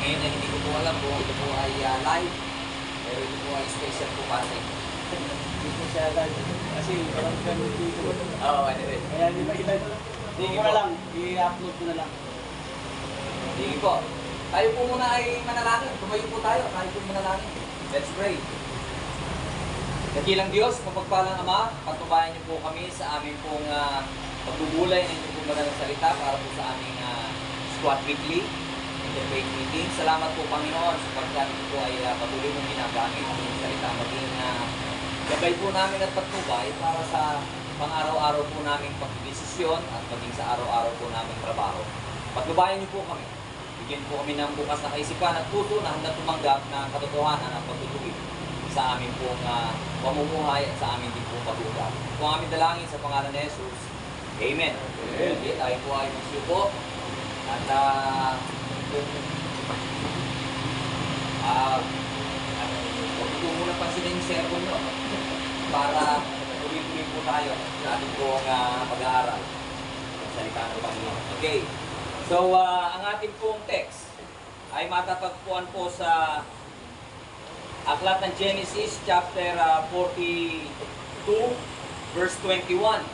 Ngayon ay hindi ko po alam kung ito po ay live, pero ito po ay special po para sa inyo. Hindi po siya live. Kasi parang ganun dito. Oo, anyway. Kaya hindi ba ilan? Hindi ko na lang. I-upload ko na lang. Sige po. Tayo po muna ay manalangin. Tumayo po tayo. Tayo po manalangin. Let's pray. Dakilang Diyos, mapagpalang Ama, pagtubayan niyo po kami sa aming pong pagbubulay ng inyong pong madalang salita para po sa aming Squad Weekly Interfaith Meeting. Salamat po Panginoon sapagkat ito po ay patuloy mong ginagamit ang inyong salita maging gabay po namin at patnubay para sa pang-araw-araw po namin pagdesisyon at maging sa araw-araw po namin trabaho. Pagtubayan niyo po kami. Bigyan po kami ng bukas na kaisipan at puso na handang tumanggap ng katotohanan at pagtutuwid sa aming pong pamumuhay at sa aming din pong pagbubuhay. Ito ang aming dalangin sa pangalan ni Jesus. Amen. Okay, tayo po ay magsuko. At huwag po muna pansinin yung cellphone nyo para tuloy-tuloy po tayo sa ating pong pag-aaral. Salita ng Panginoon. Okay. So, ang ating pong text ay matatagpuan po sa Aklat ng Genesis chapter 42 verse 21.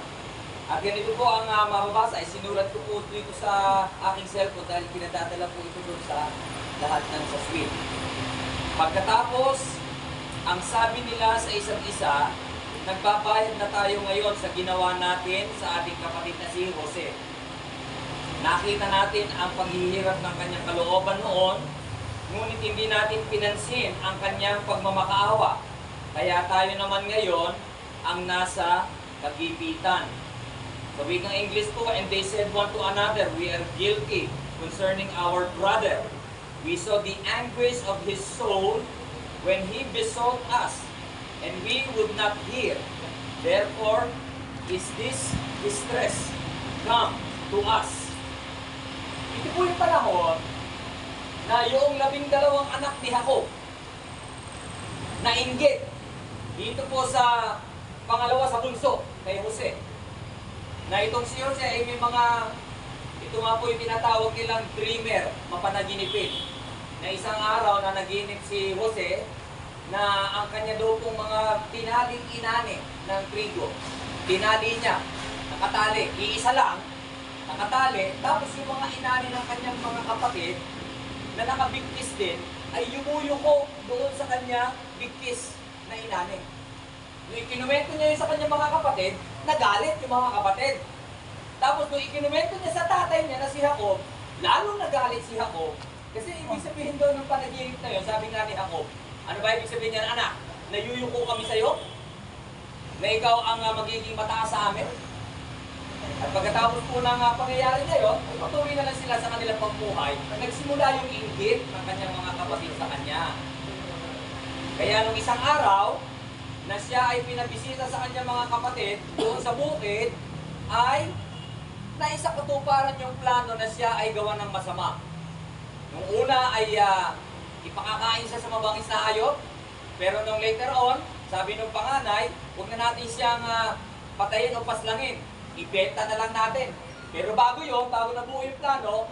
At ganito po ang mababasa ay sinulat ko po dito sa aking cellphone dahil pinadadala po ito doon sa lahat ng sa suite. Pagkatapos, ang sabi nila sa isa't isa, nagbabayad na tayo ngayon sa ginawa natin sa ating kapatid na si Jose. Nakita natin ang paghihirap ng kanyang kalooban noon, ngunit hindi natin pinansin ang kanyang pagmamakaawa. Kaya tayo naman ngayon ang nasa kagipitan. Sa wikang English po, and they said one to another, we are guilty concerning our brother. We saw the anguish of his soul when he besought us, and we would not hear. Therefore, is this distress come to us? Ito po yung panahon na yung 12 anak ni Jacob nainggit dito po sa pangalawa sa bunso kay Jose. Na itong si Jose ay may ito nga po yung tinatawag nilang dreamer, mapanaginipin. Na isang araw na naginip si Jose na ang kanya daw pong mga tinaling inani ng trigo. Tinali niya, nakatali, iisa lang, nakatali, tapos yung mga inani ng kanyang mga kapatid na nakabigkis din, ay yumuyuko doon sa kanya bigkis na inani. Nung ikinuwento niya yun sa kanyang mga kapatid, nagalit yung mga kapatid. Tapos nung ikinuwento niya sa tatay niya na si Jacob, lalong nagalit si Jacob. Kasi ibig sabihin daw ng panaginip na yun, sabi nga ni Jacob, ano ba ibig sabihin niya, anak? Nayuyuko kami sa'yo? Na ikaw ang magiging mataas sa amin? At pagkatapos po ng pangyayari na yun, ay patuloy na lang sila sa kanilang pagbuhay. Nagsimula yung inggit ng kanyang mga kapatid sa kanya. Kaya nung isang araw, na siya ay pinabisita sa kanyang mga kapatid doon sa bukid, ay naisakatuparan yung plano na siya ay gawa ng masama. Nung una ay ipakakain siya sa mabangis na hayop, pero nung later on, sabi nung panganay, huwag na natin siyang patayin o paslangin. Ibenta na lang natin. Pero bago yun, bago nabuo yung plano,